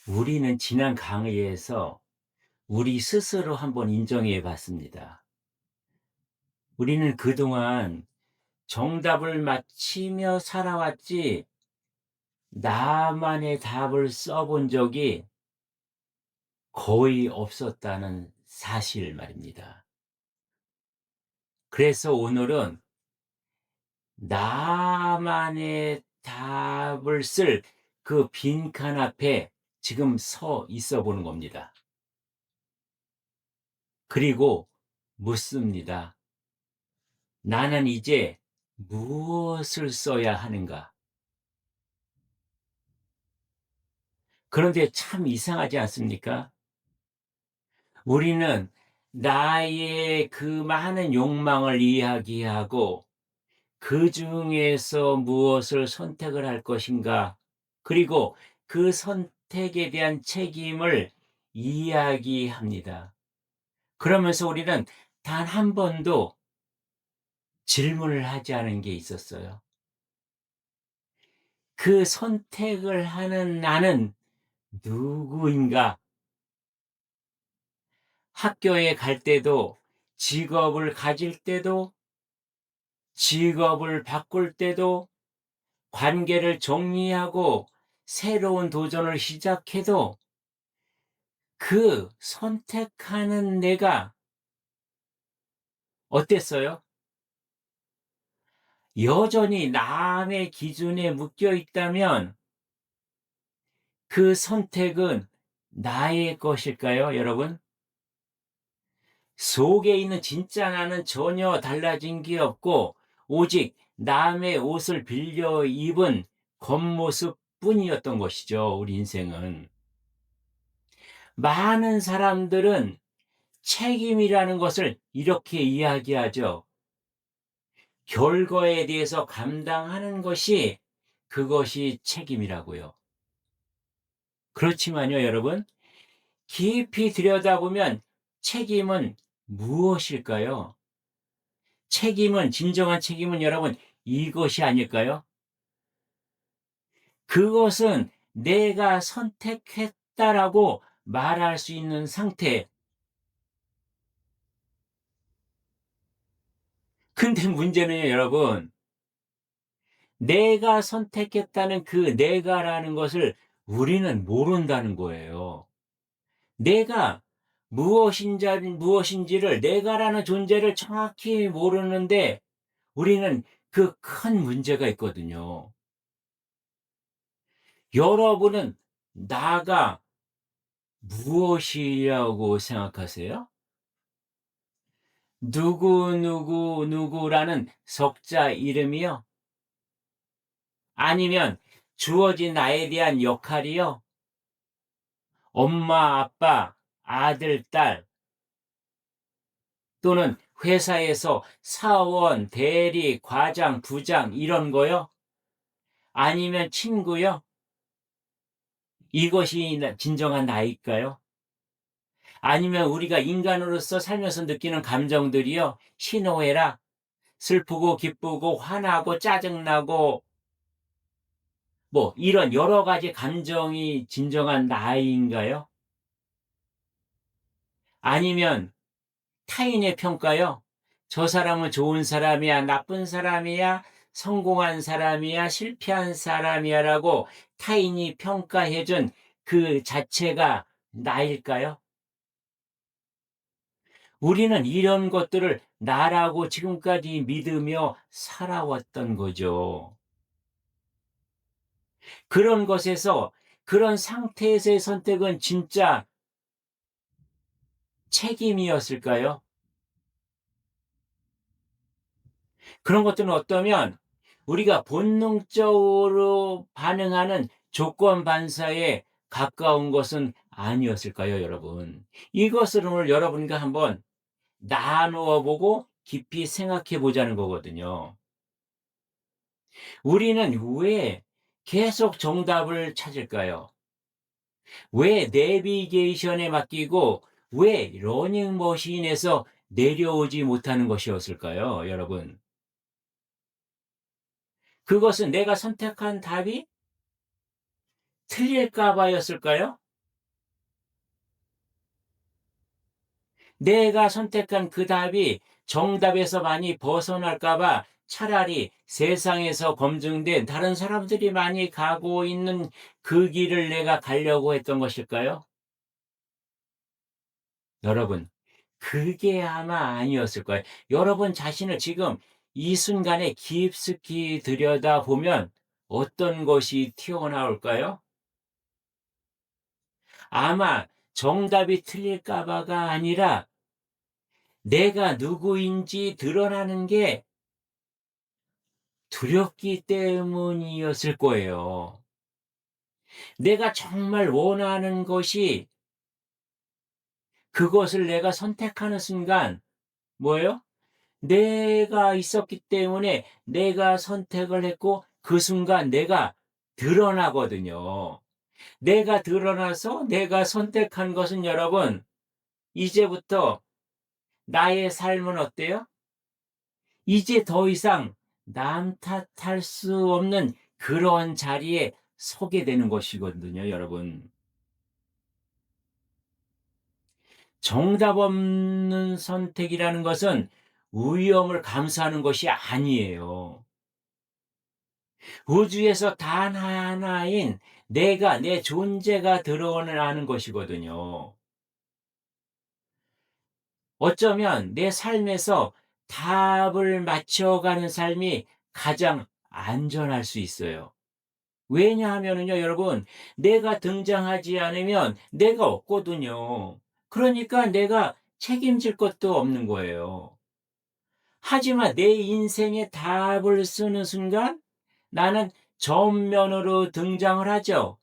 우리는 지난 강의에서 우리 스스로 한번 인정해 봤습니다. 우리는 그동안 정답을 맞히며 살아왔지 나만의 답을 써본 적이 거의 없었다는 사실 말입니다. 그래서 오늘은 나만의 답을 쓸 그 빈칸 앞에 지금 서 있어 보는 겁니다. 그리고 묻습니다. 나는 이제 무엇을 써야 하는가? 그런데 참 이상하지 않습니까? 우리는 나의 그 많은 욕망을 이야기하고 그 중에서 무엇을 선택을 할 것인가? 그리고 그 선택에 대한 책임을 이야기합니다. 그러면서 우리는 단 한 번도 질문을 하지 않은 게 있었어요. 그 선택을 하는 나는 누구인가? 학교에 갈 때도, 직업을 가질 때도, 직업을 바꿀 때도, 관계를 정리하고 새로운 도전을 시작해도 그 선택하는 내가 어땠어요? 여전히 남의 기준에 묶여 있다면 그 선택은 나의 것일까요, 여러분? 속에 있는 진짜 나는 전혀 달라진 게 없고 오직 남의 옷을 빌려 입은 겉모습뿐이었던 것이죠, 우리 인생은. 많은 사람들은 책임이라는 것을 이렇게 이야기하죠. 결과에 대해서 감당하는 것이 그것이 책임이라고요. 그렇지만요, 여러분, 깊이 들여다보면 책임은 무엇일까요? 진정한 책임은 여러분, 이것이 아닐까요? 그것은 내가 선택했다라고 말할 수 있는 상태. 근데 문제는요, 여러분, 내가 선택했다는 그 내가라는 것을 우리는 모른다는 거예요. 내가 무엇인지를 내가라는 존재를 정확히 모르는데 우리는 그 큰 문제가 있거든요. 여러분은 나가 무엇이라고 생각하세요? 누구라는 석자 이름이요? 아니면 주어진 나에 대한 역할이요? 엄마, 아빠, 아들, 딸, 또는 회사에서 사원, 대리, 과장, 부장 이런 거요? 아니면 친구요? 이것이 진정한 나일까요? 아니면 우리가 인간으로서 살면서 느끼는 감정들이요? 희노애락, 슬프고 기쁘고 화나고 짜증나고 뭐 이런 여러 가지 감정이 진정한 나인가요? 아니면 타인의 평가요? 저 사람은 좋은 사람이야, 나쁜 사람이야, 성공한 사람이야, 실패한 사람이야라고 타인이 평가해 준 그 자체가 나일까요? 우리는 이런 것들을 나라고 지금까지 믿으며 살아왔던 거죠. 그런 것에서, 그런 상태에서의 선택은 진짜 책임이었을까요? 그런 것들은 어떠면 우리가 본능적으로 반응하는 조건 반사에 가까운 것은 아니었을까요, 여러분? 이것을 오늘 여러분과 한번 나누어 보고 깊이 생각해 보자는 거거든요. 우리는 왜 계속 정답을 찾을까요? 왜 내비게이션에 맡기고 왜 러닝머신에서 내려오지 못하는 것이었을까요, 여러분? 그것은 내가 선택한 답이 틀릴까 봐였을까요? 내가 선택한 그 답이 정답에서 많이 벗어날까 봐 차라리 세상에서 검증된 다른 사람들이 많이 가고 있는 그 길을 내가 가려고 했던 것일까요? 여러분, 그게 아마 아니었을 거예요. 여러분 자신을 지금 이 순간에 깊숙이 들여다보면 어떤 것이 튀어나올까요? 아마 정답이 틀릴까 봐가 아니라 내가 누구인지 드러나는 게 두렵기 때문이었을 거예요. 내가 정말 원하는 것이 그것을 내가 선택하는 순간 뭐예요? 내가 있었기 때문에 내가 선택을 했고 그 순간 내가 드러나거든요. 내가 드러나서 내가 선택한 것은 여러분 이제부터 나의 삶은 어때요? 이제 더 이상 남 탓할 수 없는 그런 자리에 서게 되는 것이거든요, 여러분. 정답 없는 선택이라는 것은 위험을 감수하는 것이 아니에요. 우주에서 단 하나인 내가, 내 존재가 드러나는 것이거든요. 어쩌면 내 삶에서 답을 맞춰가는 삶이 가장 안전할 수 있어요. 왜냐하면은요, 여러분, 내가 등장하지 않으면 내가 없거든요. 그러니까 내가 책임질 것도 없는 거예요. 하지만 내 인생의 답을 쓰는 순간 나는 전면으로 등장을 하죠.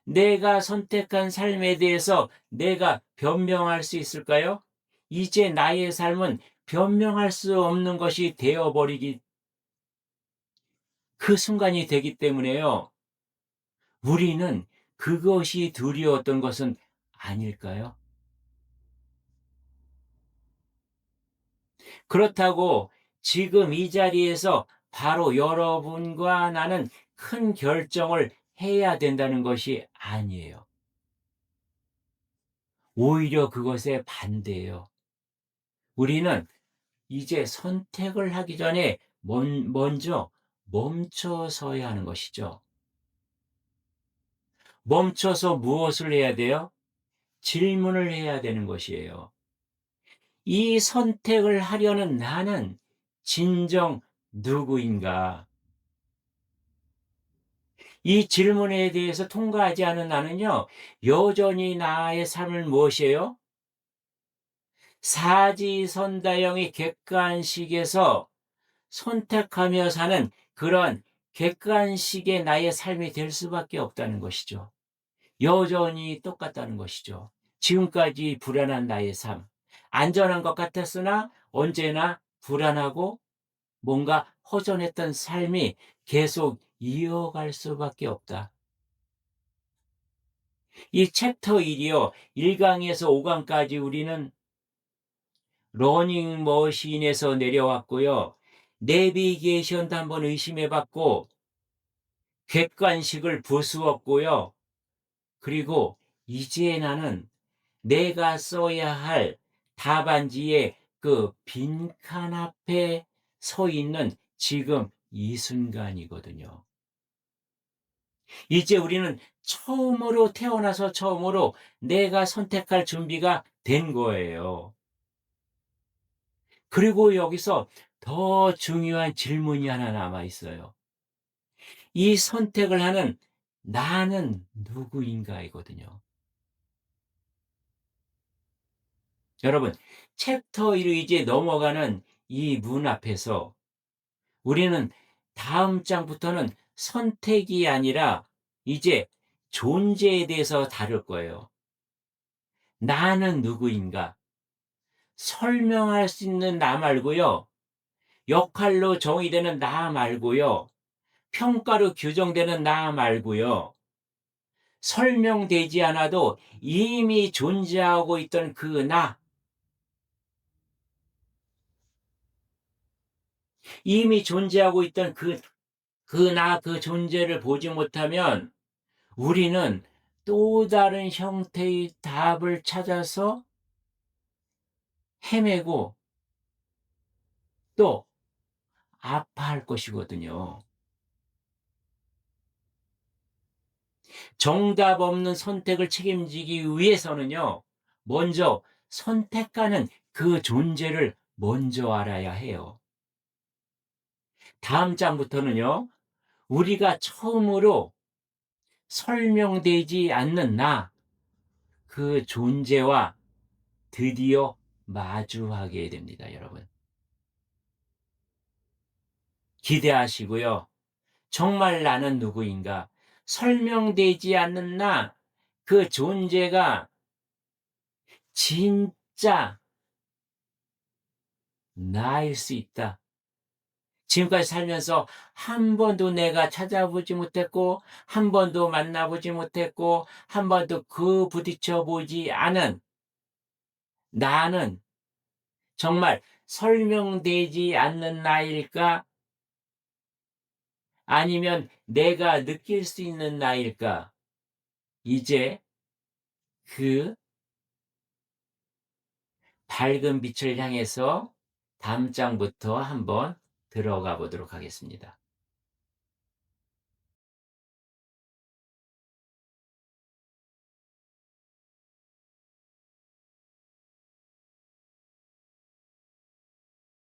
내가 선택한 삶에 대해서 내가 변명할 수 있을까요? 이제 나의 삶은 변명할 수 없는 것이 되어버리기, 그 순간이 되기 때문에요. 우리는 그것이 두려웠던 것은 아닐까요? 그렇다고 지금 이 자리에서 바로 여러분과 나는 큰 결정을 해야 된다는 것이 아니에요. 오히려 그것에 반대예요. 우리는 이제 선택을 하기 전에 먼저 멈춰서야 하는 것이죠. 멈춰서 무엇을 해야 돼요? 질문을 해야 되는 것이에요. 이 선택을 하려는 나는 진정 누구인가? 이 질문에 대해서 통과하지 않은 나는요, 여전히 나의 삶을 무엇이에요? 사지선다형의 객관식에서 선택하며 사는 그런 객관식의 나의 삶이 될 수밖에 없다는 것이죠. 여전히 똑같다는 것이죠. 지금까지 불안한 나의 삶. 안전한 것 같았으나 언제나 불안하고 뭔가 허전했던 삶이 계속 이어갈 수밖에 없다. 이 챕터 1이요. 1강에서 5강까지 우리는 러닝머신에서 내려왔고요. 내비게이션도 한번 의심해 봤고 객관식을 부수었고요. 그리고 이제 나는 내가 써야 할 답안지의 그 빈칸 앞에 서 있는 지금 이 순간이거든요. 이제 우리는 처음으로 태어나서 처음으로 내가 선택할 준비가 된 거예요. 그리고 여기서 더 중요한 질문이 하나 남아 있어요. 이 선택을 하는 나는 누구인가이거든요. 여러분, 챕터 1로 이제 넘어가는 이 문 앞에서 우리는 다음 장부터는 선택이 아니라 이제 존재에 대해서 다룰 거예요. 나는 누구인가? 설명할 수 있는 나 말고요. 역할로 정의되는 나 말고요. 평가로 규정되는 나 말고요. 설명되지 않아도 이미 존재하고 있던 그 나, 이미 존재하고 있던 그 존재를 보지 못하면 우리는 또 다른 형태의 답을 찾아서 헤매고 또 아파할 것이거든요. 정답 없는 선택을 책임지기 위해서는요. 먼저 선택하는 그 존재를 먼저 알아야 해요. 다음 장부터는요. 우리가 처음으로 설명되지 않는 나, 그 존재와 드디어 마주하게 됩니다, 여러분. 기대하시고요. 정말 나는 누구인가? 설명되지 않는 나, 그 존재가 진짜 나일 수 있다. 지금까지 살면서 한 번도 내가 찾아보지 못했고, 한 번도 만나보지 못했고, 한 번도 부딪혀 보지 않은 나는 정말 설명되지 않는 나일까? 아니면 내가 느낄 수 있는 나일까? 이제 그 밝은 빛을 향해서 다음 장부터 한번 들어가 보도록 하겠습니다.